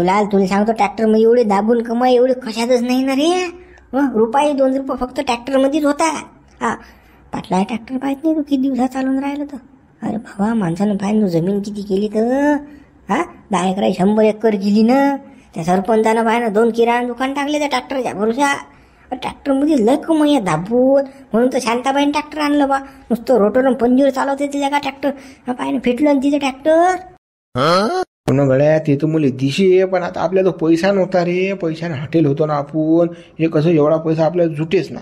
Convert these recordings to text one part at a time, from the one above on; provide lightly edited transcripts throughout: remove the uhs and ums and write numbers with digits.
शिवलाल तुला सांगतो ट्रॅक्टर मध्ये एवढे दाबून कमाई एवढे कशातच नाही ना रे. रुपये 2 रुपये फक्त ट्रॅक्टर मध्येच होता. हा पाटला ट्रॅक्टर पाहत नाही तू किती दिवसात चालून राहिलं तर. अरे बाबा माणसानं पाहिजे जमीन किती केली तर. 10 एकर 100 एकर केली ना. त्या सरपंचानं पाहिजे 2 किराणा दुकान टाकले त्या ट्रॅक्टरच्या भरोशा. ट्रॅक्टर मध्ये लय कमाई आहे दाबून. म्हणून तर शांताबाईने ट्रॅक्टर आणलं बा. नुसतं रोटर पंजीवर चालवते तिच्या का ट्रॅक्टर. पाहिजे फिटलं ना तिचं ट्रॅक्टर. गड्या ते तर मुले दिशी आहे, पण आता आपल्याला पैसा नव्हता रे. पैशाने हॉटेल होतो ना आपण. हे कसं एवढा पैसा आपल्याला जुटेच ना.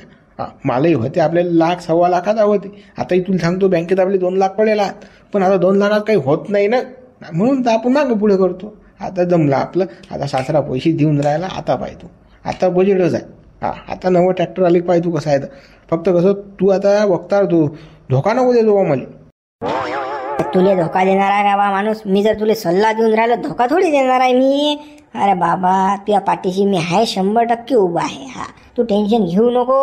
मलाही होते आपल्याला 1,00,000 सव्वा लाखात होते. आताही तुला सांगतो बँकेत आपले 2 लाख पडेल. पण आता 2 लाखात काही होत नाही ना. म्हणून तर आपण मागं पुढे करतो. आता जमलं आपलं. आता सासरा पैसे देऊन राहिला. आता पाहिजे आता बजेटच आहे. आता नवं ट्रॅक्टर आले पाहिजे तू कसं आहे तर. फक्त कसं तू आता वक्तार तू धोका नको देतो बा मला. तुले धोका देणार आहे का बा माणूस. मी जर तुला सल्ला देऊन राहिलो धोका थोडी देणार आहे मी. अरे बाबा तुझ्या पाठीशी मी आहे 100% उभा आहे. तू टेन्शन घेऊ नको.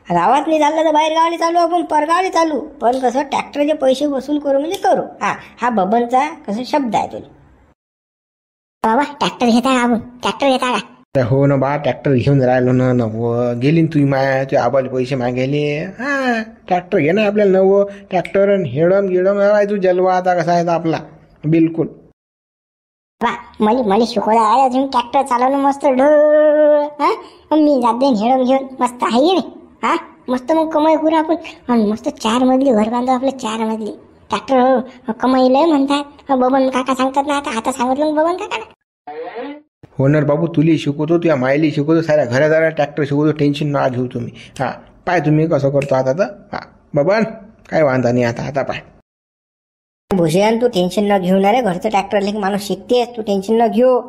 गावात नाही चाललं तर बाहेर गावाला चालू आपण परगावाला चालू. पण कसं ट्रॅक्टरचे पैसे वसूल करू म्हणजे करू. हा बबनचा कसं शब्द आहे तुला. बाबा ट्रॅक्टर घेता आपण ट्रॅक्टर घेता का. हो ना बा ट्रॅक्टर घेऊन राहिलो ना. नवं गेली ना तुम्ही माया तुझ्या आबाला पैसे मागेले. ट्रॅक्टर घे ना आपल्याला नवं ट्रॅक्टर. हेडम गिडम तू जलवा आता कसा आहे आपला बिलकुल. मला शिकवला आहे अजून ट्रॅक्टर चालवणं मस्त मी जाते हेडम घेऊन मस्त आहे रे. मस्त मग कमाई करू आपण. मस्त 4 मजली घर बांधू आपलं 4 मजली. ट्रॅक्टर कमाई लय म्हणतात बबन काका सांगतात ना. आता सांगितलं बबन काका. होणार बाबू तुला शिकवतो तुझ्या मायली शिकवतो साऱ्या घरादारा ट्रॅक्टर शिकवतो. टेन्शन ना घेऊ तुम्ही. पाय तुम्ही कसं करतो आता तर. बबन काय वांधा नाही आता पाय. भूषण तू टेन्शन न घेऊ ना रे. घरचं ट्रॅक्टर लेख माणूस शिकतेस. तू टेन्शन न घेऊ.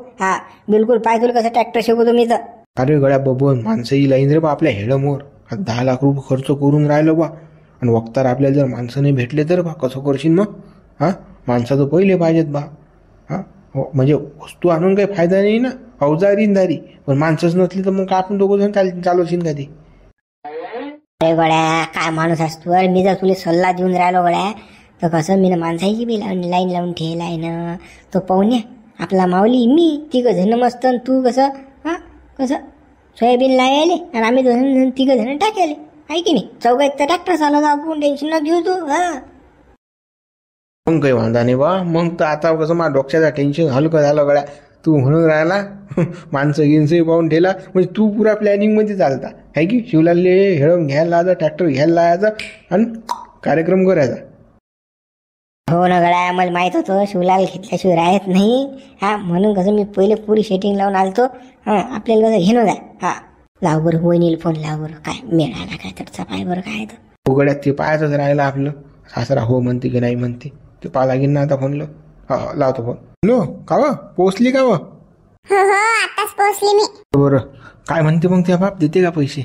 बिलकुल पाय तुला कसं ट्रॅक्टर शिकवतो मी तर. अरे गड्या बबन माणसंही लाईन रे बा आपल्या हेडमोर. 10 लाख रुपये खर्च करून राहिलो बा. आणि वक्तार आपल्याला जर माणसं नाही भेटले तर बा कसं करशील मग. माणसाचं पहिले पाहिजेत बा. म्हणजे वस्तू आणून काही फायदा नाही ना. अवजारींदारी पण माणसंच नसली तर मग का आपण 2 जण चालवशील का ते. अरे गड्या काय माणूस असतो. मी जर तुला सल्ला देऊन राहिलो गड्या तर कसं मी ना माणसाची बी लाईन लावून ठेवला आहे ना. तो पाहुण्या आपला माऊली मी 3 जण मस्त. तू कसं कसं सोयाबीन लावायले आणि आम्ही 3 जण टाकायले आहे की नाही. 4 एक तर ट्रॅक्टर चालवतो आपण. टेन्शन न घेऊ तू. मग काही वांधा नाही बा. मग तर आता कसं माझ्या डोक्याचा टेन्शन हलकं झालं गड्या. तू म्हणून राहिला माणसं गिनसही पाहून ठेला. म्हणजे तू पुरा प्लॅनिंग मध्ये चालता आहे की. शिवलालले हेळम घ्यायला लावायचं ट्रॅक्टर घ्यायला लावायचा आणि कार्यक्रम करायचा. हो ना गड्या मला माहित होतं शिवलाल घेतल्याशिवाय राहत नाही. म्हणून कसं मी पहिले पुरी सेटिंग लावून आलतो. आपल्याला कसं घेणं जाय. लाव बरं वहिनीला फोन लाव बरं. काय मिळाला काय तर पाय बरं काय तर. उघड्यात ते पाहायचंच राहिलं आपलं. सासरा हो म्हणते की नाही म्हणते ते पाहा लागेल ना आता फोनला. लावतो फोन. नो का व पोचली का व. आताच पोचली मी. बरं काय म्हणते मग त्या बाप देते का पैसे.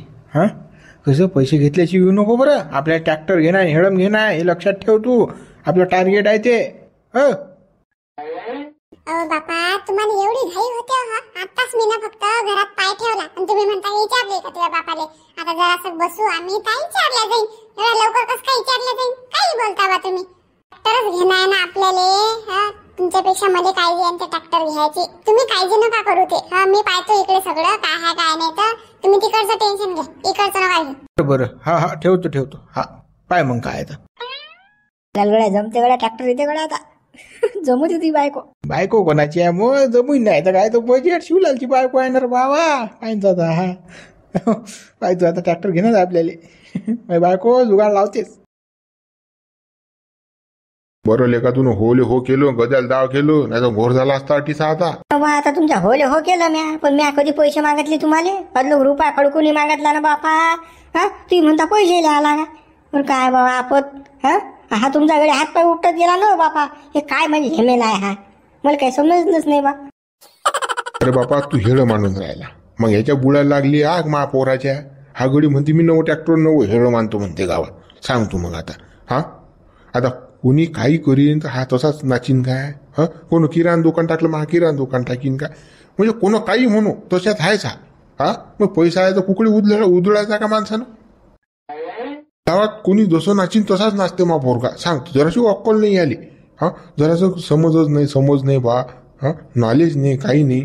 कसं पैसे घेतल्याची येऊ नको बरं. आपल्या ट्रॅक्टर घेणार हेडम घेणार हे लक्षात ठेव तू. आपलं टार्गेट आहे ते. बापा तुम्हाला एवढी घाई होते. आताच मी ना फक्त घरात पाय ठेवला आणि तुम्ही म्हणता विचारले का तुझ्या बापाले. आता जरासं बसू आम्ही काय विचारल्या जाईल. एवढ्या लवकर कसं काय विचारल्या जाईल. काही बोलता बा तुम्ही. ट्रॅक्टरच घेणार ना आपल्याला. तुमच्यापेक्षा मला काळजी आहे ट्रॅक्टर घ्यायची. तुम्ही काळजी नका करू ते. मी पाहतो इकडे सगळं काय आहे काय नाही तर. तुम्ही तिकडचं टेन्शन घ्या इकडचं नका घेऊ. बरं ठेवतो. पाय मग काय तर. गड्या जमते गड्या ट्रॅक्टर येते गड्या आता. जमत होती बायको कोणाची आहे मग जमून नाही तर काय तर बजेट शिवलालची बायको आहे ना बाबा. पाहिजे आता पाहिजे आता ट्रॅक्टर घेणार आपल्याला. बायको जुगाड लावतेच. बरं लेखातून होले हो केलो गद्याला दाव केलो नाही तर घोर झाला असता अटीसा आता. आता तुमच्या होले हो केलं म्या. पण म्या कधी पैसे मागितले तुम्हाला. 5 रुपया खडकून मागितला ना बापा. तुम्ही म्हणता पैसे आला का. पण काय बाबा आपण हा तुमच्याकडे हात पाय उपटत गेला ना बापा. हे काय म्हणजे झेमेला आहे. मला काही समजलंच नाही बा. अरे बापा तू हेळ मानून राहिला. मग ह्याच्या बुडायला लागली आग मा पोराच्या. हा गडी म्हणते मी नवं ट्रॅक्टर नवं हेळ मानतो म्हणते गावात. सांग तू मग आता. आता कोणी काही करीन तर हा तसाच नाचीन काय. कोण किराणा दुकान टाकलं मग किराणा दुकान टाकीन काय. म्हणजे कोण काही म्हणू तशात आहेच हा. मग पैसा आहे तर कुकडी उधळायचा का माणसानं. गावात कोणी जसं नाचीन तसाच नाचते मा पोरगा. सांग जराशी अक्कल नाही आली. जरासं समज नाही बा. हां नॉलेज नाही काही नाही.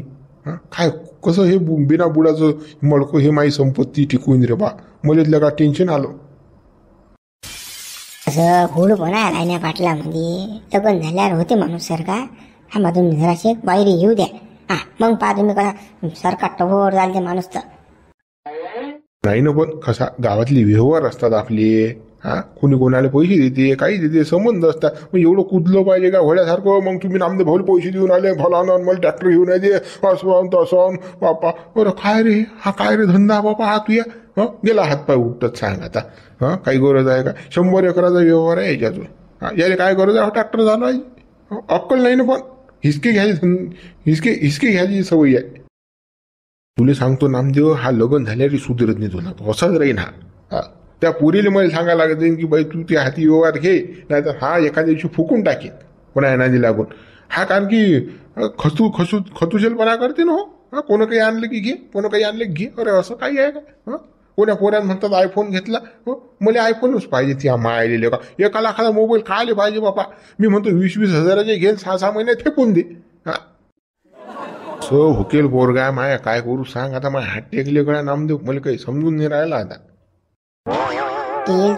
हां काय कसं हे बिना बुडाचं मडकं हे माझी संपत्ती टिकून रे बा मला का टेन्शन आलं. असं गुडपणा राहिल्या पाटलामध्ये लग्न झाल्यावर होते माणूस सारखा. हा मग तुम्ही जराशी एक बाहेर येऊ द्या. हा मग पहा तुम्ही कसा सारखा टवोर झाले ते माणूस तर. नाही ना पण कसा गावातले व्यवहार असतात आपले. हा कोणी कोणाला पैसे देते काही देते संबंध असतात. मग एवढं कुदलं पाहिजे का घोड्यासारखं. मग तुम्ही नामदेव भाऊला पैसे देऊन आले फलाना मला ट्रॅक्टर घेऊन यायचे असं तसं बापा. बरं काय रे हा काय रे धंदा बापा हा तुया. हं गेला हातपाय उठत सांग आता. हां काही गरज आहे का 100 एकराचा व्यवहार आहे याच्यातून. हा याला काय गरज आहे ट्रॅक्टर झाला आहे. अक्कल नाही ना पण हिसके घ्यायची सवय आहे. तुला सांगतो नामदेव हा लग्न झाल्यावर सुधरत नाही तुला असाच राहीन हा. त्या पुरीला मला सांगायला लागत की बाई तू त्या हाती व्यवहार घे नाहीतर हा एखाद्या दिवशी फुकून टाकेन कोणा नादी लागून. हा कारण की खतुशलपणा करते ना हो. हा कोणं काही आणलं की घे कोणं काही आणलं की घे. अरे असं काही आहे का. हां कोण्या पोऱ्यानं म्हणतात आयफोन घेतला. हो मला आयफोनच पाहिजे त्या मायलेले का 1 लाखाचा मोबाईल खायला पाहिजे बापा. मी म्हणतो 20-20 हजाराचे घेईल 6-6 महिन्यात फेकून दे. हा सो हुकेल पोरगा माया काय करू सांग आता. माझ्या हात टेकले गळ्या नामदेव मला काही समजून नाही राहिला आता.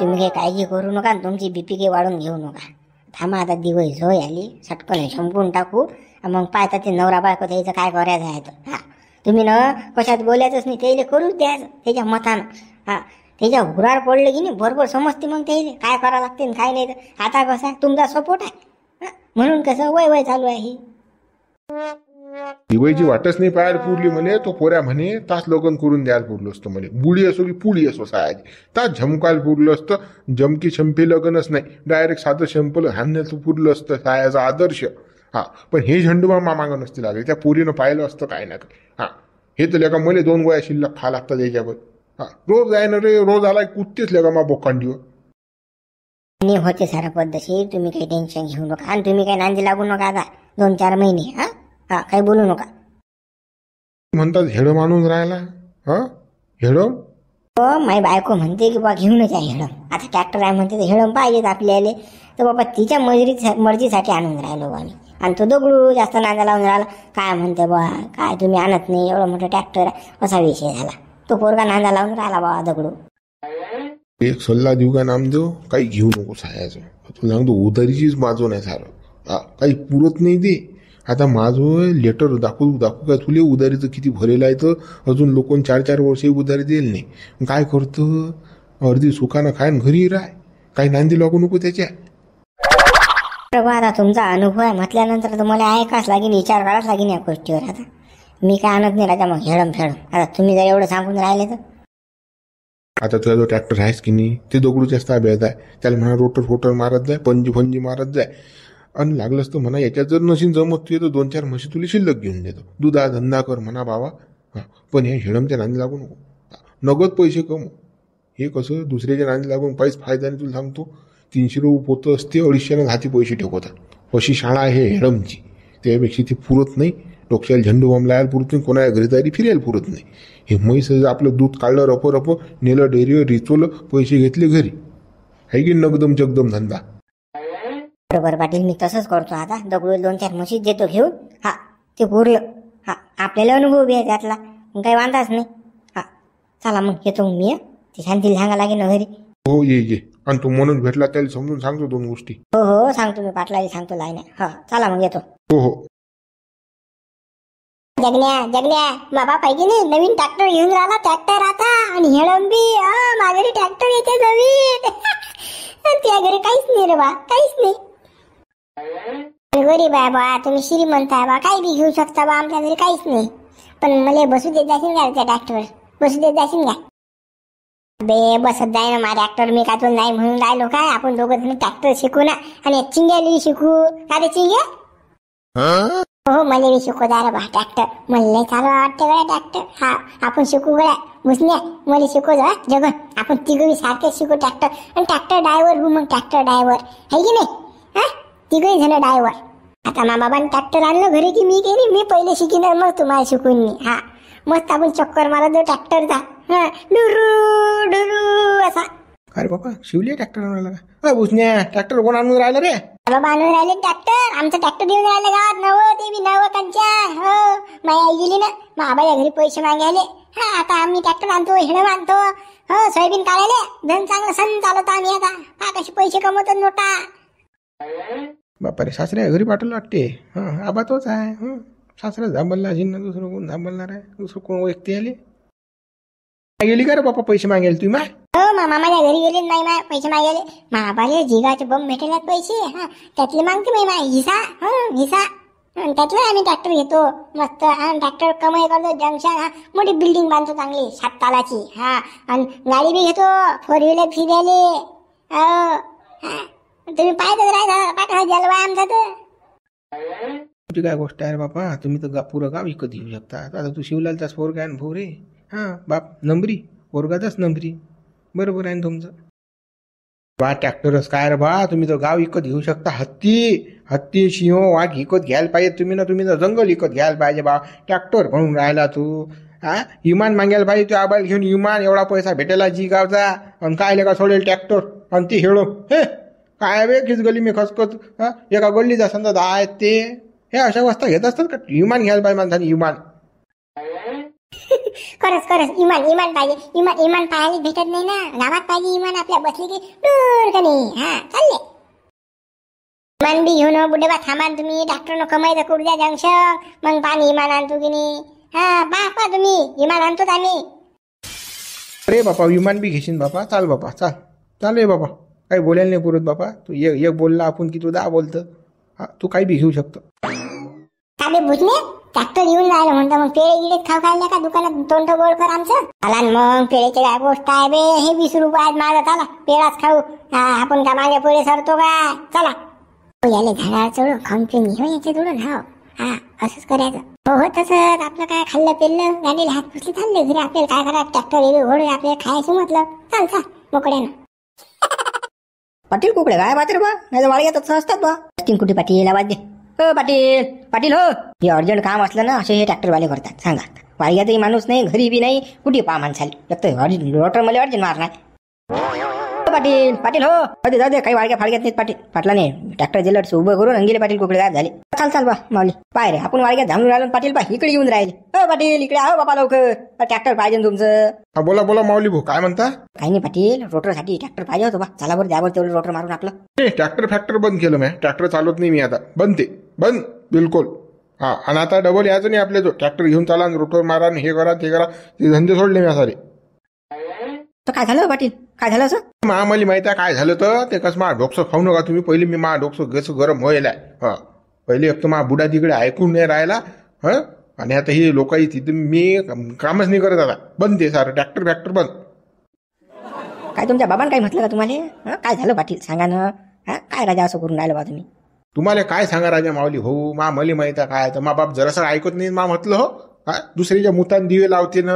तुम्ही काही काळजी करू नका तुमची बीपी काही वाढून घेऊ नका. थांबा आता दिवस झोय आली सटकन संपून टाकू. मग पाहता ते नवरा बायको त्याचं काय करायचं आहे तर. हा तुम्ही ना कशात बोलायचंच नाही त्याला करूच द्यायचं त्याच्या मतानं. हा त्याच्या हुरार पडलं की नाही बरोबर समजते मग त्याला काय करावं लागते काय नाही. तर आता कसा तुमचा सपोर्ट आहे म्हणून कसं वय चालू आहे. दिवाळीची वाटच नाही पाहायला पुरली म्हणे. तो पोऱ्या म्हणे तास लग्न करून द्यायला पुरलं असतं म्हणे. बुडी असो की पुडी असो सायाची तास झमकायला पुरलं असतं. जमकी शंपे लग्नच नाही डायरेक्ट साधं शंपल हाणण्याचं पुरलं असतं सायाचा आदर्श. हा पण हे झंडूबा मामागं नसते लागले त्या पोरीनं पाहिलं असतं काय ना काय. हा हे तर लेका मला 2 गोळ्या शिल्लक खा लागतात याच्यावर. हा रोज आहे ना रे रोज आला कुठतेच लेका मा बोकांडीवर. नाही होते सारा पद्धतशीर तुम्ही काही टेन्शन घेऊ नका. आणि तुम्ही काही नांदी लागू नका आता 2-4 महिने. हा काही बोलू नका. म्हणतात हेड मानून राहिला. हा हेड हो माझी बायको म्हणते की बा घेऊनच आहे हेडम. आता ट्रॅक्टर आहे म्हणते तर हेडम पाहिजेत आपल्याला. तर बाबा तिच्या मर्जीसाठी आणून राहिलो बा. आणि तो दगडू जास्त नांदा लावून राहिला. काय म्हणते बा काय तुम्ही आणत नाही एवढं मोठं ट्रॅक्टर असा विषय झाला. तो पोरगा नांदा लावून राहिला बा दगडू. एक सल्ला देऊ का नामदेव काही घेऊ नको सायाचं. तुला सांगतो उधारीचीच माझं नाही सारं. हा काही पुरत नाही ते. आता माझं लेटर दाखवू काय तुले उधारीचं किती भरेलं आहे तर अजून लोकं 4-4 वर्षे उधारी देईल नाही. काय करतं अर्धी सुखानं खायन घरी राह काही नांदी लागू नको त्याच्या. आता तुमचा अनुभव आहे म्हटल्यानंतर तुम्हाला ऐकाच लागेल विचार करावाच लागेल या गोष्टीवर. आता मी काय आणत नाही राजा मग हेडम फेडम. आता तुम्ही जर एवढं सांगून राहिले तर. आता तुझा जो ट्रॅक्टर आहेस की नाही ते दगडूच्या ताब्यात आहे. त्याला म्हणा रोटर मारत जाय पंजी मारत जाय. आणि लागलंच तर म्हणा याच्यात जर नशीन जमत तुझे तर 2-4 म्हशी तुला शिल्लक घेऊन देतो. दुधा धंदा कर म्हणा बाबा. हां पण हे हेडमच्या नांदी लागू नको. नगद पैसे कमव. हे कसं दुसऱ्याच्या नांदी लागून काहीच फायदा नाही. तुला सांगतो 300 रुपये पोतं असते 250 हाती पैसे ठेवतात अशी शाळा आहे हेडमची. त्यापेक्षा ती पुरत नाही. डोक्याला झेंडू बॉम्ब लायला पुरत नाही. कोणाला घरी तरी फिरायला पुरत नाही. हे म्हैस आपलं दूध काढलं रप नेलं डेअरीवर रिचवलं पैसे घेतले घरी. आहे की नगदम जगदम धंदा. बरोबर पाटील मी तसंच करतो. आता दगडू 2-4 म्हशीच देतो घेऊन. हा ते पुरलं. हा आपल्याला अनुभव बी आहे त्यातला मग काही वांधाच नाही. हा चला मग येतो मी. ते शांतीला सांगा लागेल ना घरी. हो ये आणि तू म्हणून भेटला त्याला समजून सांगतो 2 गोष्टी. हो सांगतो मी पाटलाला सांगतो लाईन. हा चला मग येतो. हो जगल्या बाबा पाहिजे नाही नवीन ट्रॅक्टर घेऊन राहिला. ट्रॅक्टर आता आणि हेळंबी माझ्या ट्रॅक्टर येते नवीन. त्या घरी काहीच नाही रे बा काहीच नाही. गरीब आहे बा तुम्ही श्रीमंत आहे बा काही बी घेऊ शकता बा. आमच्या घरी काहीच नाही. पण मला बसू देत जाशील का त्या ट्रॅक्टरवर बसू देत जाशील का. बे बसत जाय ना माझा ट्रॅक्टर. मी काय तो नाही म्हणून राहिलो काय. आपण दोघं जण ट्रॅक्टर शिकू ना आणि चिंग्याली शिकू. का रे चिंग्या हो मला बी शिकू द्या रे बा ट्रॅक्टर. मला चालू वाटतं गड्या ट्रॅक्टर. हा आपण शिकू गड्या मुसण्या मला शिकू जा जगन. आपण तिघं सारखेच शिकू ट्रॅक्टर. आणि ट्रॅक्टर ड्रायव्हर हो मग ट्रॅक्टर ड्रायव्हर आहे की नाही. हा तिघही जण ड्रायव्हर. आता मा बाबांनी ट्रॅक्टर आणलं घरी की मी गेली मी पहिले शिकीन मग तुम्हाला शिकून मी. हा मस्त आपण चक्कर मारत जाऊ ट्रॅक्टरचा. हा डुरू डुरू असा. अरे बाबा शिवली ट्रॅक्टर आणायला का. बुसण्या ट्रॅक्टर कोण आणून राहिलं रे. बाबा आणून राहिले ट्रॅक्टर. आमचं ट्रॅक्टर घेऊन राहिलं गावात नवं, ते बी नवं कंच्या. हो माझी आई गेली ना, मग आबाच्या घरी पैसे मागायले. हा आता आम्ही ट्रॅक्टर आणतो, हिणं आणतो. हो सोयाबीन काढायले धन चांगलं सण चालवतो आम्ही. आता हा कसे पैसे कमवतात नोटा. बापा रे, सासऱ्या घरी पाठवलं वाटते. हां आबा तोच आहे. सासरा झांबलला असेल ना, दुसरं कोण झांबलणार आहे? दुसरं कोण व्यक्ती आले गेली का रे बापा पैसे मागायला तुम्ही? हो मामाच्या घरी गेले नाही मा पैसे मागायले. महाबाले जिगाचे बंब भेटेलात पैसे. हा त्यातले मागते मी मा हिसा. हिसा त्यातलं आम्ही ट्रॅक्टर घेतो मस्त. ट्रॅक्टर कमाई करतो. जंक्शन मोठी बिल्डिंग बांधतो चांगली 7 तालाची. हा आणि गाडी बी घेतो 4 व्हीलर फिरायले. तुम्ही पाहतच राहा पाठवा जलवा आमचा. तर तुझी काय गोष्ट आहे रे बापा, तुम्ही तर पुरं गाव विकत घेऊ शकता. आता तू शिवलालचाच पोरगा आहे भाऊ रे. हां बाप नंबरी पोरगाचाच नंबरी. बरोबर आहे ना तुमचं. बा ट्रॅक्टरच काय रे बा, तुम्ही तर गाव विकत घेऊ शकता. हत्ती सिंह वाघ विकत घ्यायला पाहिजे तुम्ही ना. तुम्ही तर जंगल विकत घ्यायला पाहिजे बा. ट्रॅक्टर म्हणून राहिला तू. विमान मागायला पाहिजे. तू आबाला घेऊन विमान एवढा पैसा भेटेला जी गावचा. आणि काय का सोडेल ट्रॅक्टर आणि ती हेळो. हे काय बे किस गली मी खसखस. एका गल्लीचा समजा 10 आहेत ते. हे अशा वस्ता घेत असतात का? विमान घ्यायला पाहिजे माणसाने विमान. खरंच इमान पाहिजे. इमान पाहायला भेटत नाही ना गावात. पाहिजे इमान. आपल्या बसली की दूर का नाही. हा चालले इमान बी घेऊन बुढे थांबा तुम्ही. ट्रॅक्टर न कमाई करू द्या जंक्शन. मग पाणी इमान आणतो की नाही. हा पा तुम्ही इमान आणतोच आम्ही. अरे बापा विमान बी घेशील बापा. चाल बापा चाल रे बापा. काही बोलायला नाही पुरत बापा. तू एक बोलला आपण की तू 10 बोलतं. तू काही बी घेऊ शकतो. काय बुजणे ट्रॅक्टर घेऊन राहिलं म्हणतो. मग पेळे गिडेच खाऊ खायला का दुकानात तोंड गोळ कर आमचं. चला मग पेळेची काय गोष्ट आहे बे. हे 20 रुपये आहेत माझं. चला पेळाच खाऊ. आपण का मागे पुढे सरतो काय. चला याले झाडावर चढून खाऊन पिऊन घेऊ याचे जोडून. हा असंच करायचं. हो तसंच आपलं काय खाल्लं पेललं गाडीला हात पुसले चालले घरी. आपल्याला काय करा ट्रॅक्टर एवढे घोडे आपल्याला खायचं म्हटलं. चाल मोकड्यानं. पाटील कुकडे काय बात रे बा. नाही तर वाळग्यात तसं असतात बा. कुठे पाटील आवाज दे. हो पाटील हो. हे अर्जंट काम असलं ना असे हे ट्रॅक्टरवाले करतात. सांगा वाळग्यातही माणूस नाही घरी बी नाही. कुठे पा माणसाले. एक तर रोटर मला अर्जंट मारणार. पाटील हो. जाऊ दे काही वाळग्या फाळग्यात नाहीत. पाटला नाही ट्रॅक्टर दिलं उभं करून अंगिले पाटील कुकडे गायब झाले. चाल बा माऊली पाय रे. आपण वाळग्यात झालून राहिलो. पाटील बा इकडे येऊन राहिले. हो पाटील इकडे आहो बापा लवकर. ट्रॅक्टर पाहिजे तुमचं. बोला माऊली भाऊ काय म्हणता? काही नाही पाटील रोटरसाठी ट्रॅक्टर पाहिजे होतं बा. चला बरं द्यावर तेवढं रोटर मारून आपलं. ट्रॅक्टर बंद केलं मी. ट्रॅक्टर चालवत नाही मी आता. बंद बिलकुल. आणि आता डबल यायचं नाही आपल्या. जो ट्रॅक्टर घेऊन चाला रोटर मारा हे करा ते करा. ते धंदे सोडले मी सारे. तर काय झालं पाटील काय झालं असं? मला माहिती आहे काय झालं तर. ते कसं मा डोकसं खाऊ नका तुम्ही. पहिले मी मा डोकसं गरम व्हायला. पहिले एक तर मा बुडा तिकडे ऐकून नाही राहिला. आणि आता ही लोक तिथे मी कामच नाही करत. आता बंद ते सारं ट्रॅक्टर बंद. काय तुमच्या बाबांनी काय म्हटलं का तुम्हाला? काय झालं पाटील सांगा ना. काय राजा असं करून राहिलं बा तुम्ही? तुम्हाला काय सांगा राजा माऊली भाऊ. मला माहिती आहे काय तर मा बाप जरासं ऐकत नाही. म्हटलं हो दुसरीच्या मुतान दिवे लावते ना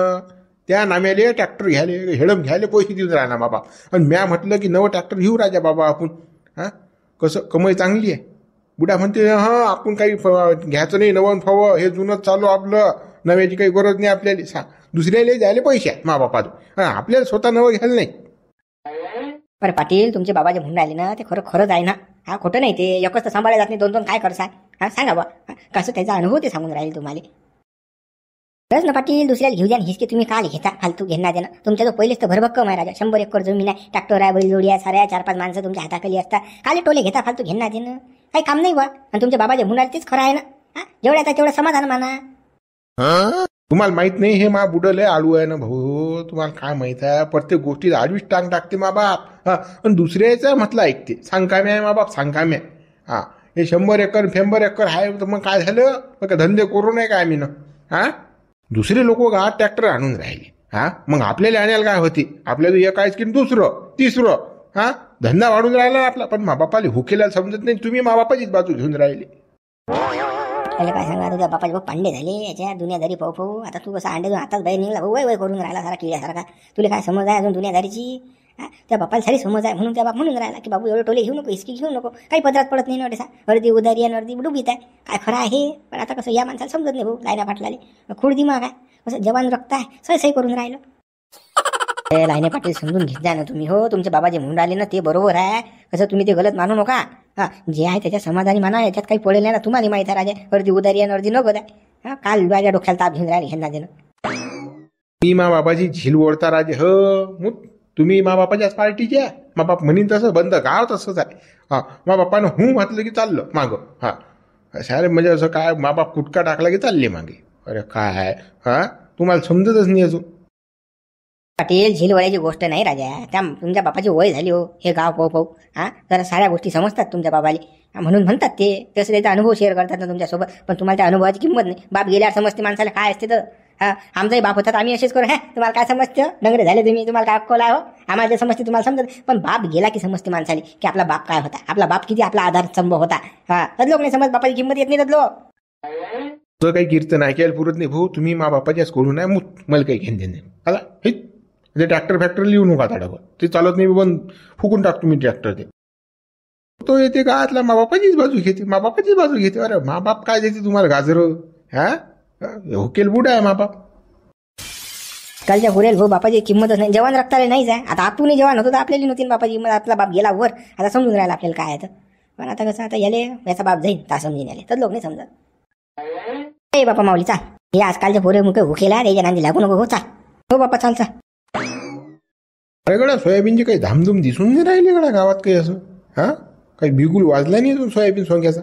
त्या नाम्याले ट्रॅक्टर घ्यायले हेळम घ्यायले पैसे देऊन राहणार बाबा. आणि म्या म्हटलं की नवं ट्रॅक्टर घेऊ राजा बाबा आपण. कसं कमाई चांगली आहे. बुडा म्हणते आपण काही घ्यायचं नाही नवं फवं. हे जुनंच चालू आपलं. नव्याची काही गरज नाही आपल्याला. दुसऱ्याला द्यायला पैसे आहेत मा बापा. आपल्याला स्वतः नवं घ्यायला नाही. बरं पाटील तुमचे बाबा जे म्हणून राहिले ना ते खरंच आहे ना. खोटं नाही ते. एकच तर सांभाळले जात नाही. 2 काय करसा. सांगा बा कसं त्याचा अनुभव ते सांगून राहील तुम्हाला. खरंच ना पाटील दुसऱ्याला घेऊ द्या हिसके तुम्ही काल घेता फालतू घेणार देणं. तुमच्या जो पहिलेच तर भरभक्कम आहे राजा. 100 एकर जमीन आहे. ट्रॅक्टर आहे बैलजोडी आहे साऱ्या 4-5 माणसं तुमच्या हाताखाली असतात. काले टोले घेता फालतू घेणार देणं काही काम नाही बा. आणि तुमच्या बाबा जे म्हणून राहिले तेच खरं आहे ना. जेवढ्या आता तेवढं समाधान माना. तुम्हाला माहित नाही हे मा बुडले आळू आहे ना भाऊ. तुम्हाला काय माहित आहे प्रत्येक गोष्टीत आडवीच टांग टाकते मा बाप. आणि दुसऱ्याचं म्हटलं ऐकते. सांगकाम्या आहे मा बाप सांगकाम्या. हे 100 एकर 100 एकर आहे तर मग काय झालं. मग धंदे करू नये काय आम्ही ना. दुसरे लोक गावात ट्रॅक्टर आणून राहिले. मग आपल्याला आणायला काय होते. आपल्याला एक आहेच की दुसरं तिसरं. धंदा वाढून राहिला आपला. पण मा बापाला हुकेला समजत नाही. तुम्ही मा बापाचीच बाजू घेऊन राहिले. त्याला काय सांगा तुझ्या बापाचे भाऊ पांडे झाले याच्या दुनियादारी पाहू. आता तू कसं अंडे हातात बाहेर निघला वय करून राहिला सारा किड्यासारखा. तुला काय समज आहे अजून दुनियादारीची. त्या बापाला सारी समज आहे म्हणून त्या बाप म्हणून राहिला की बाबू एवढे टोले घेऊ नको हिसकी घेऊ नको. काही पदरात पडत नाही ना. अर्धी उदारी आणि अर्धी डुबीत आहे. काय खरं आहे. पण आता कसं या माणसाला समजत नाही भाऊ. लायना पाटलाले खूड दिमाग आहे. कसं जवान रक्त आहे सही करून राहिलं. लाईने पाटील समजून घेत जा ना तुम्ही. हो, तुमचे बाबा जे म्हणून राहिले ना ते बरोबर आहे. कसं तुम्ही ते गलत मानू नका. हा, जे आहे त्याच्या समाधानी माना. याच्यात काही पडेल नाही ना. तुम्हाला माहित आहे राजा, अर्धी उदारी आणि अर्धी नको आहे. हा, काल माझ्या डोक्याला ताप घेऊन राहिले ह्यांना देणं. मी मा बाबाची झील ओढता राजे. हो, तुम्ही मा बापाच्याच पार्टीचे. मा बाप म्हणीन तसं बंद गाव तसंच आहे. हा, मा बापानं हू म्हटलं की चाललं मागं. हा, सारे म्हणजे असं काय मा बाप कुटका टाकला की चालले मागे. अरे काय हा, तुम्हाला समजतच नाही अजून. पाटील, झीलवळ्याची गोष्ट नाही राजा. त्या तुमच्या बापाची वय झाली हो. हे गाव पाहू पाहू हा, जरा साऱ्या गोष्टी समजतात तुमच्या बाबाले. म्हणून म्हणतात ते तसं त्याचा अनुभव शेअर करतात ना तुमच्यासोबत. पण तुम्हाला त्या अनुभवाची किंमत नाही. बाप गेल्यावर समजते माणसाला काय असते तर. हा, आमचाही बाप होतात, आम्ही असेच करू. हा, तुम्हाला काय समजतं? डंगरे झाले तुम्ही, तुम्हाला काय अक्कल आहे हो? आम्हाला जे समजते तुम्हाला समजत. पण बाप गेला की समजते माणसाला की आपला बाप काय होता, आपला बाप किती आपला आधारस्तंभ होता. हा, तदलोक नाही समज, बापाची किंमत येत नाही तदलोक. तुझं काही कीर्तन ऐकायला पुरत नाही भाऊ. तुम्ही मा बापाच्याच करू नये. मला काही घेण देणे आता हे ते ट्रॅक्टर फॅक्टर लिहू नका ताडावर. ते चालत नाही पण फुकून टाकतो मी ट्रॅक्टर. ते तो येते गावातला मा बापाचीच बाजू घेते. मा बापाचीच बाजू घेते. अरे मा बाप काय देते तुम्हाला गाजरं? हा, होकेल बुड आहे मा बाप. कालच्या पुरेल भाऊ बापाची किंमतच नाही. जवान रक्ताला नाहीच आहे. आता आपण जवान होतो तर आपल्याला नव्हती बापाची किंमत. आपला बाप गेला वर, आता समजून राहिला आपल्याला काय आहे. पण आता कसं, आता याले याचा बाप जाईल ता समजून याले तर लोक नाही समजत. ए बापा माऊली चाल, हे आजकालच्या पोरे मुके हुकेला त्याच्या नांदी लागू नको. हो चाल, हो बापा चाल चाल. अरे गड्या, सोयाबीनची काही धामधूम दिसून नाही राहिली गड्या गावात काही असं. हा, काही बिगुल वाजला नाही अजून सोयाबीन सोंग्याचा.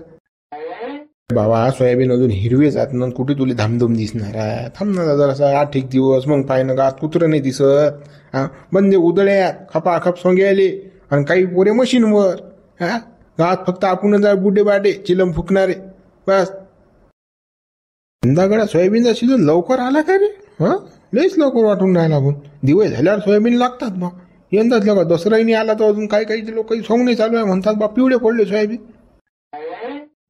बाबा, सोयाबीन अजून हिरवे जात ना, कुठे तुला धामधूम दिसणार आहे? थांब ना जरासा 8 एक दिवस, मग पाहिनं गावात कुत्रं नाही दिसत. हा, बंदे उदळ्यात खपाखप सोंगे आले आणि काही पोरे मशीनवर. हा, गावात फक्त आपण जा बुड्डे बाडे चिलम फुकणारे बस. गड्या सोयाबीनचा सीझन लवकर आला का रे? हा, लईच लवकर वाटून राहिला. आपण दिवस झाल्यावर सोयाबीन लागतात बा. यंदाच लगा दसराही नाही आला तर अजून काही लोक सोंग नाही चालू आहे म्हणतात बा. पिवळे पडले सोयाबीन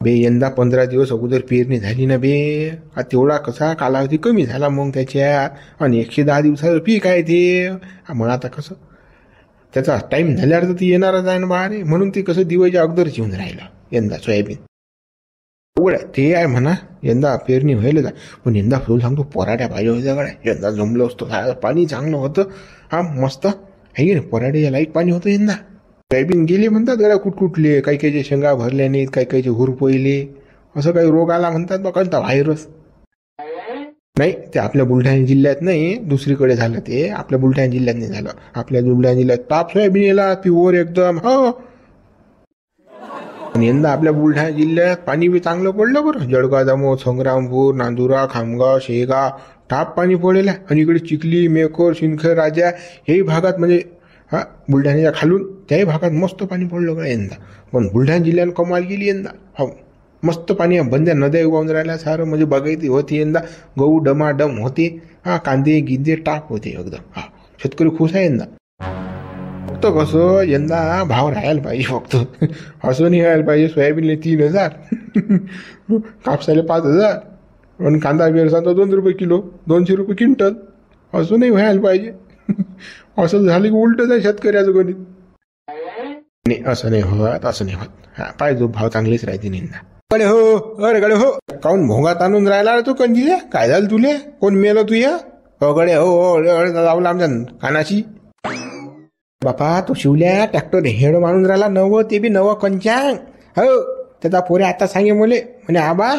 बे. यंदा 15 दिवस अगोदर पेरणी झाली ना बे. तेवढा कसा कालावधी कमी झाला मग त्याच्यात. आणि 110 दिवसाचं पीक आहे ते. मग आता कसं त्याचा टाइम झाल्यावर तर ती येणारच आहे ना बा रे. म्हणून ती कसं दिवाळीच्या अगोदरच येऊन राहिलं यंदा सोयाबीन. ते आहे म्हणा, यंदा पेरणी व्हायला जा. पण यंदा फुल सांगतो पराठ्या पाहिजे होत्या गड्या. यंदा जमलं असतं, पाणी चांगलं होतं. हा, मस्त आहे की नाही. पराठ्याच्या लाईट पाणी होतं यंदा. सोयाबीन गेली म्हणतात गड्या कुठकुठले. काही काहीचे शेंगा भरल्या नाहीत, काही काहीचे हुरपहिले. असं काही रोग आला म्हणतात बा, कोणता व्हायरस. नाही, ते आपल्या बुलढाणा जिल्ह्यात नाही, दुसरीकडे झालं. ते आपल्या बुलढाणा जिल्ह्यात नाही झालं. आपल्या बुलढाणा जिल्ह्यात ताप सोयाबीन याला प्युअर एकदम. हो, यंदा आपल्या बुलढाणा जिल्ह्यात पाणी बी चांगलं पडलं बरं. जळगाव, दामोद, संग्रामपूर, नांदुरा, खामगाव, शेगाव टाप पाणी पडेल. आणि इकडे चिखली, मेकर, शिंदखेड, राजा हेही भागात म्हणजे हा बुलढाण्याच्या खालून त्याही भागात मस्त पाणी पडलं का यंदा. पण बुलढाणा जिल्ह्यानं कमाल गेली यंदा. हो, मस्त पाणी. बंद्या नद्या उगवून राहिल्या सारं. म्हणजे बघायची होती यंदा. गहू डमाडम होते. हा, कांदे गिंदे टाक होते एकदम. हा, शेतकरी खुश आहे यंदा. फक्त कसं यंदा भाव राहायला पाहिजे. फक्त असं नाही व्हायला पाहिजे सोयाबीनला 3000, कापसाला 5000 आणि कांदा बेरसाचा 2 रुपये किलो, 200 रुपये क्विंटल. असं नाही व्हायला पाहिजे. असं झालं की उलटच आहे शेतकऱ्याचं गणित. नाही, असं नाही होत, असं नाही होत. हा, पाहिजे भाव चांगलेच राहते यंदा. गडे हो, अरे गडे हो, काऊन भोंगात आणून राहिला तू कंदी? काय झालं तुले? कोण मेलं तू? या गडे हो, लावलं आमच्या कानाशी. बापा, तो शिवल्या ट्रॅक्टर हेड मारून राहिला नवं, ते बी नवं कंचांग. हो, त्याचा पोरे आता सांगे मुले म्हणे आबा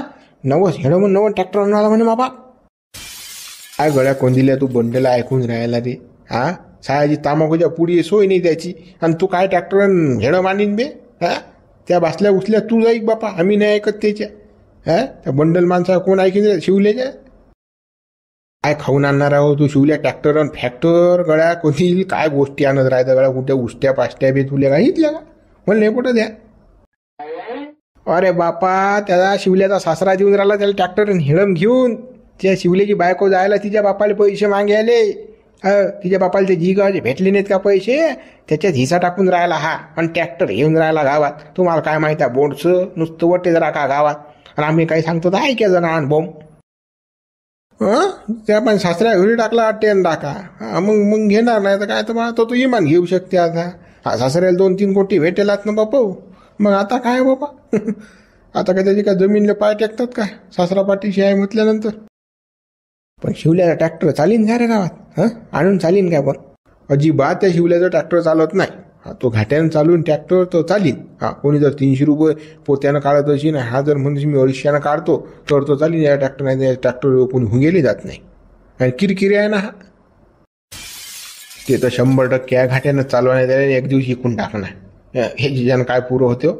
नवं हेड म्हणून नवं ट्रॅक्टर आणून आला म्हणे. बाबा काय गळ्या कोंदिल्या तू बंडला ऐकून राहायला रे. हा, सायाची तामाकोच्या पुढी सोय नाही त्याची. आणि तू काय ट्रॅक्टर हेड मांडीन बे? हा, त्या बसल्या उचल्या तू जाईक बापा, आम्ही नाही ऐकत त्याच्या. हा, त्या बंडल माणसा कोण ऐकीन शिवल्याच्या? काय खाऊन आणणार आहो तू शिवल्या ट्रॅक्टर आणि फॅक्टर? गळ्या कोणी काय गोष्टी आणत राहतं गळ्या. कुठे उष्ट्या पाष्ट्या बी तुल्या का हितल्या का म्हणलं नाही कुठं द्या. अरे बापा, त्याला शिवल्याचा सासरा देऊन राहिला त्याला ट्रॅक्टर हेडम घेऊन. त्या शिवल्याची बायको जायला तिच्या बापाला पैसे मागायले. तिच्या बापाला ते जी भेटले नाहीत का पैसे, त्याच्यात हिसा टाकून राहिला हा. आणि ट्रॅक्टर घेऊन राहिला गावात. तुम्हाला काय माहिती आहे बोंडचं नुसतं वटे जरा का गावात. आणि आम्ही काही सांगतो तर ऐक्या जण आण बॉम्ब. त्या पण सासऱ्या घरी टाकला टेन टाका. मग घेणार नाही तर काय तर मला तो इमान घेऊ शकते आता. हा, सासऱ्याला 2-3 कोटी भेटेलात ना बापा. मग आता काय बाबा? आता काय त्याची काय जमीनला पाय टेकतात काय? सासरा पाठीशी आहे म्हटल्यानंतर. पण शिवल्याला ट्रॅक्टर चालीन का रे गावात? आणून चालीन काय? पण अजिबात त्या शिवल्याचा ट्रॅक्टर चालत नाही. हा, तो घाट्यानं चालून ट्रॅक्टर तो चालीन. हा, कोणी जर 300 रुपये पोत्यानं काढत असेल, हा जर म्हणजे मी 250 काढतो तर तो चालीन. या ट्रॅक्टर नाही, ट्रॅक्टर कोणी हुंगेली जात नाही. आणि किरकिरी आहे ना हा. ते तर 100% या घाट्यानं चालवायला त्याला एक दिवशी इकून टाकणार. हे जिजानं काय पुरं होते हो.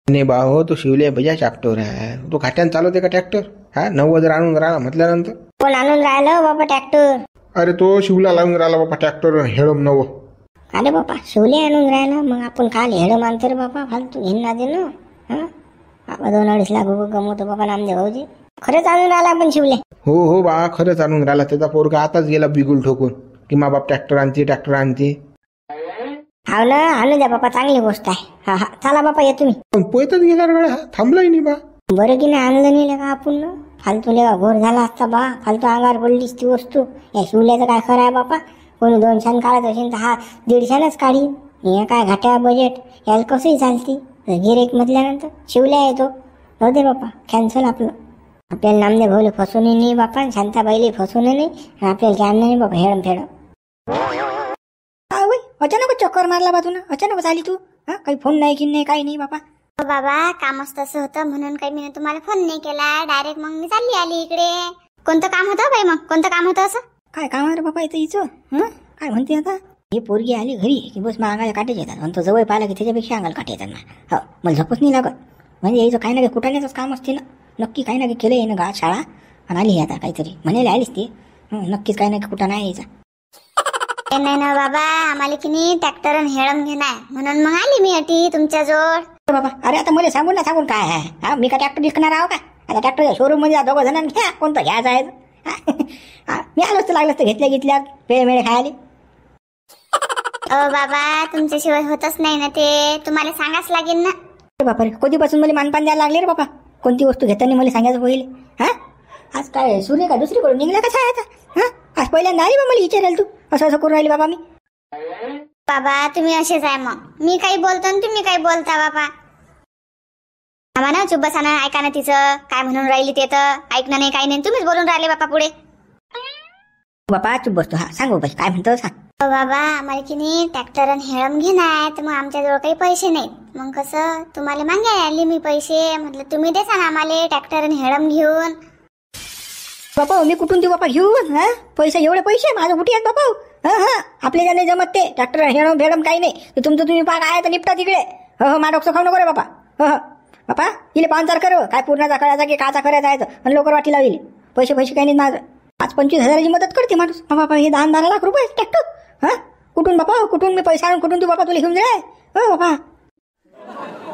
नाही बा हो, तो शिवले बजाज ट्रॅक्टर आहे. तो घाट्यानं चालवते का ट्रॅक्टर? हा, 90 आणून राहिला म्हटल्यानंतर. कोण आणून राहिलं बाबा ट्रॅक्टर? अरे तो शिवला लावून राहिला बाबा ट्रॅक्टर हेळम नवं. अरे बापा, शिवले आणून राहिला, मग आपण काल हेड मानतो रे बाबा, फालतू घेऊन ना दे ना. बाबा 2-2.5 लाख रुपये कमवतो बाबा नामदेव भाऊजी. खरंच आणून राहिला आपण शिवले? हो बा, खरंच आणून राहिला. त्याचा पोरगा आताच गेला बिगुल ठोकून की मा बाप ट्रॅक्टर आणते. हाव ना, आणू द्या बापा, चांगली गोष्ट आहे. हा हा, चला बापा या तुम्ही. पण पोयतच गेला रे गड्या, थांबलाही नाही बा. बरं की नाही आणलं नाही का आपण ना. फालतू लेगा घोर झाला असता बा, फालतू अंगावर पडलीच ती वस्तू. या शिवल्याचं काय खरं आहे बापा. कोणी 200 काढत असेल तर हा 150 काढीन. हे काय घाट्या बजेट याला कसंही चालते. गिरेक म्हटल्यानंतर शिवल्या येतो. जाऊ दे बापा, कॅन्सल आपलं. आपल्याला नामदेव भाऊले फसवणे नाही बापा, शांताबाईले फसवणे नाही, आपल्याला काय नाही बाबा हेडम फेडम. अचानक चक्कर मारला बा तू ना, अचानक आली तू. हा, काही फोन नाही की नाही, काही नाही बापा. हो बाबा, कामच तसं होतं म्हणून काही मी तुम्हाला फोन नाही केला. डायरेक्ट मग मी चालली आली इकडे. कोणतं काम होतं बाई? मग कोणतं काम होतं असं? काय काम आहे रे बाबा इथं हिचं? काय म्हणते आता? ही पोरगी आली घरी की बस मग अंगाला काटे येतात, आणि तो जवळ पाहिला की त्याच्यापेक्षा अंगाला काटे येतात ना. हो, मला झपच नाही लागत. म्हणजे याचं काही ना काही कुठाण्याचंच काम असते ना. नक्की काही ना काही केलं आहे ना गावात शाळा, आणि आली आता काहीतरी म्हणायला आलीच ती. नक्कीच काही ना काही कुठं नाही यायचा. नाही ना बाबा, आम्हाला की नाही ट्रॅक्टर आणि हेळम घेणार म्हणून मग आली मी अटी तुमच्याजवळ. बाबा, अरे आता मला सांगून काय आहे? हा, मी का ट्रॅक्टर विकणार आहो का? आता ट्रॅक्टर शोरूम मध्ये 2 जणांनी घ्या, कोणतं घ्यायचं आहे. मी आलोच तर लागलं तर घेतल्या वेळ खायला. बाबा, तुमच्याशिवाय होतच नाही ना ते, तुम्हाला सांगाच लागेल ना. बापा रे, कधीपासून मला मानपान द्यायला लागले रे बाबा. कोणती वस्तू घेताना मला सांगायचं होईल. हा, आज काय सूर्य का दुसरीकडून निघला का छायाचा? हा, आज पहिल्यांदा आली बा मला विचारायला तू. असं करून राहिली बाबा मी. बाबा, तुम्ही असेच आहे. मग मी काही बोलतो आणि तुम्ही काही बोलता बाबा. आम्हा ना चुप बसा ना, ऐका ना तिचं काय म्हणून राहिली. ते तर ऐकणं नाही, काही नाही, तुम्हीच बोलून राहिले बापा पुढे. बापा चुप बसतो. हा, सांगू बाई काय म्हणतो सांग. बाबा, आम्हाला की नाही ट्रॅक्टर आणि हेळम घेणार, तर मग आमच्याजवळ काही पैसे नाहीत. मग कसं तुम्हाला मागायला आली मी पैसे. म्हटलं तुम्ही देसा ना आम्हाला ट्रॅक्टर आणि हेळम घेऊन. बापा, मी कुठून देऊ बापा घेऊन? हा, पैसे एवढे पैसे माझं कुठे आहेत बापा? आपल्या ज्याने जमत ते ट्रॅक्टर हेळम फेडम काही नाही. तर तुमचं तुम्ही पाक आहे तर निपटा तिकडे. हो, डोकं खाऊ नको रे बापा. बापा, इले पांचार कर. काय पूर्णाचा करायचा की काचा करायचा आहे, आणि लवकर वाटी लावली. पैसे काही नाही माझं. 5-25 हजाराची मदत करते माणूस. बापा, हे 10-12 लाख रुपये ट्रॅक्टर. हा, कुठून बापा, कुठून मी पैसा आणून कुठून देऊ बापा तुला घेऊन जाय? हो बापा.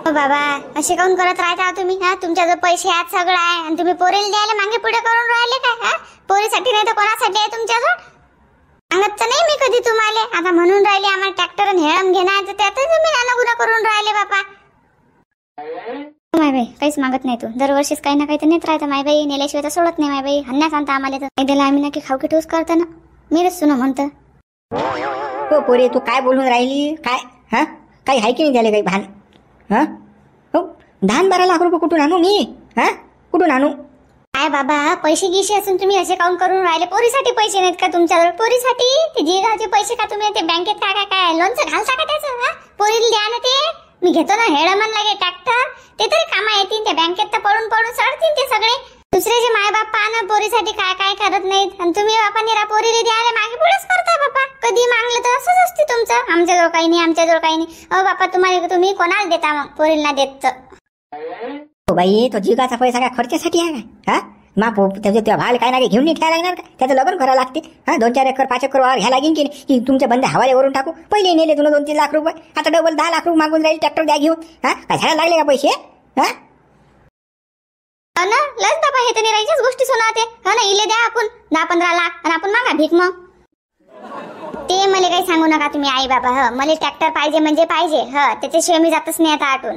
बाबा, असे काऊन करत राहता तुम्ही? हा, तुमच्याजवळ पैसे आहेत, सगळं आहे, आणि तुम्ही पोरीला द्यायला मागे पुढे करून राहिले काय? हा, पोरीसाठी नाही तर कोणासाठी आहे तुमच्याजवळ? सांगत तर नाही मी कधी तुम्हाला. आता म्हणून राहिले आम्हाला ट्रॅक्टर आणि हेळम घेणार, तर त्यातच तुम्ही नानागुना करून राहिले बापा. माय बाई, काहीच मागत नाही तू. दरवर्षीच काही ना काही तर नेत राहतं माय बाई. नेल्याशिवाय तर सोडत नाही माय बाई. हन्ना सांगता आम्हाला तर दिला आम्ही नक्की खावकी ठोस करताना मीच सुना म्हणतं. हो पोरे, तू काय बोलून राहिली काय? हा, काही आहे की नाही त्याला काही भान? हा, हो, 10-12 लाख रुपये कुठून आणू मी? हा, कुठून आणू? काय बाबा, पैसे गिशी असून तुम्ही असे काउंट करून राहिले? पोरीसाठी पैसे नाहीत का तुमच्याजवळ? पोरीसाठी ते जिगाचे पैसे का तुम्ही ते बँकेत काय लोनचं घालता का त्याचं? हा, पोरीला द्या ना ते. मी घेतो ना हेळमन लागे ट्रॅक्टर, ते तरी कामा येतील. ते बँकेत तर पडून सडतील ते सगळे. दुसऱ्याचे माय बाप पाहणं पोरीसाठी काय करत नाहीत, आणि तुम्ही बापा निरा पोरीला द्यायला मागे पुढेच करता बापा. कधी मागलं तर असंच असते तुमचं. आमच्याजवळ काही नाही. बापा, तुम्ही कोणाला देता मग? पोरीला देत हो बाई, तो जिगाचा पैसा काय खर्चासाठी आहे काय? हा, त्याच्या भाल काय ना काही घेऊन नाही ठेवायला लागणार का? त्याचं लग्न करावं लागते. हा, 2-4 एकर 5 एकर वावर घ्यायला लागेल की तुमच्या बंदे हवालेवरून टाकू? पहिले नेले तुला 2-3 लाख रुपये, आता डबल 10 लाख रुपये मागून राहील ट्रॅक्टर द्या घेऊन. हा, काय झाला लागले का पैसे? हा ना, लस बाबा, हे तर निरायच्याच गोष्टी सुनावते. हा ना, इले द्या आपण 10-15 लाख, आणि आपण मागा भीक. मग ते मला काही सांगू नका तुम्ही आई बाबा. मला ट्रॅक्टर पाहिजे म्हणजे पाहिजे. त्याच्याशिवाय मी जातच नाही आता आटून.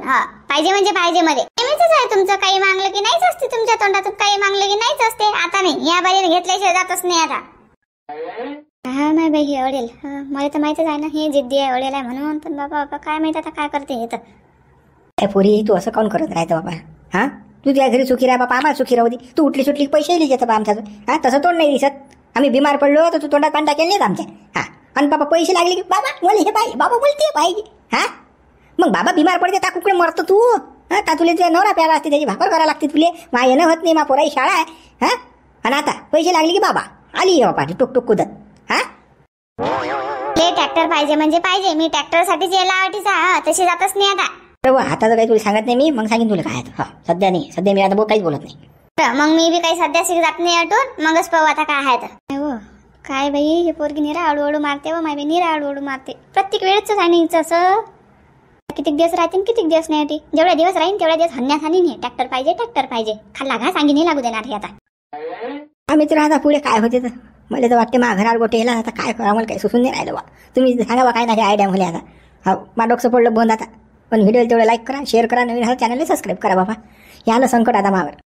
पाहिजे म्हणजे पाहिजे. मध्ये नेहमीच आहे तुमचं. काही मागलं की नाहीच असते तुमच्या तोंडातून, काही मागलं की नाहीच असते. आता नाही, या बारीने घेतल्याशिवाय जातच नाही आता. हा नाही बाई, हे अडेल. मला तर माहितच आहे ना, हे जिद्दी आहे, अडेल आहे म्हणून. पण बाबा काय माहित आता काय करते हे तर. पोरी, तू असं काऊन करत राहतं बाबा? हा, तू तुझ्या घरी सुखी राहा बाबा, आम्हाला सुखी राहू दे. तू उठली सुटली पैसे दिले बा आमच्या. हा, तसं तोंड नाही दिसत. आम्ही बिमार पडलो तर तू तोंडात पाणी टाकेल नाहीत आमच्या. हा, आणि बाबा पैसे लागले की बाबा मला हे पाहिजे, बाबा मला ते पाहिजे. हा मग बाबा बिमार पडते ता कुकडे मरतो तू. हा ता तुला तुझ्या नवरा प्यारा असते, त्याची भाकर करावं लागते तुले. मा येणं होत नाही, मा पोराई शाळा आहे. हा आणि आता पैसे लागले की बाबा आली बाबा टुक टुक कुदत. हा ट्रॅक्टर पाहिजे म्हणजे पाहिजे. मी ट्रॅक्टरसाठीच यायला आवडीचा. तशी जातच नाही आता. बरोबर, आता तर काही तुला सांगत नाही मी, मग सांगेन तुला काय. हा सध्या नाही, सध्या मी आता काहीच बोलत नाही. मग मी बी काही सध्याशी जात नाही अटून. मगच पाहू आता काय आहे तर. हो काय बाई, हे पोरगी निरा हळूहळू मारते व माय बाई निरा हळूहळू मारते. प्रत्येक वेळेच आहे नाही असं. किती दिवस राहतील, किती दिवस नाही. जेवढे दिवस राहीन तेवढ्या दिवस हन्यास आणि नाही. ट्रॅक्टर पाहिजे, ट्रॅक्टर पाहिजे. खाल्ला घा सांगी नाही लागू देणार हे आता. आम्ही तर आता पुढे काय होते तर मला तर वाटते मा घरावर गोटे येला. आता काय करा, मला काही सुचून नाही राहिलं बा. तुम्ही सांगा बा काय नाही आयडिया मला आता. हा मा डोकं पडलं बंद आता. पण व्हिडिओला तेवढं लाईक करा, शेअर करा, नवीन हा चॅनलला सबस्क्राईब करा बाबा. हे आलं संकट आता मावर.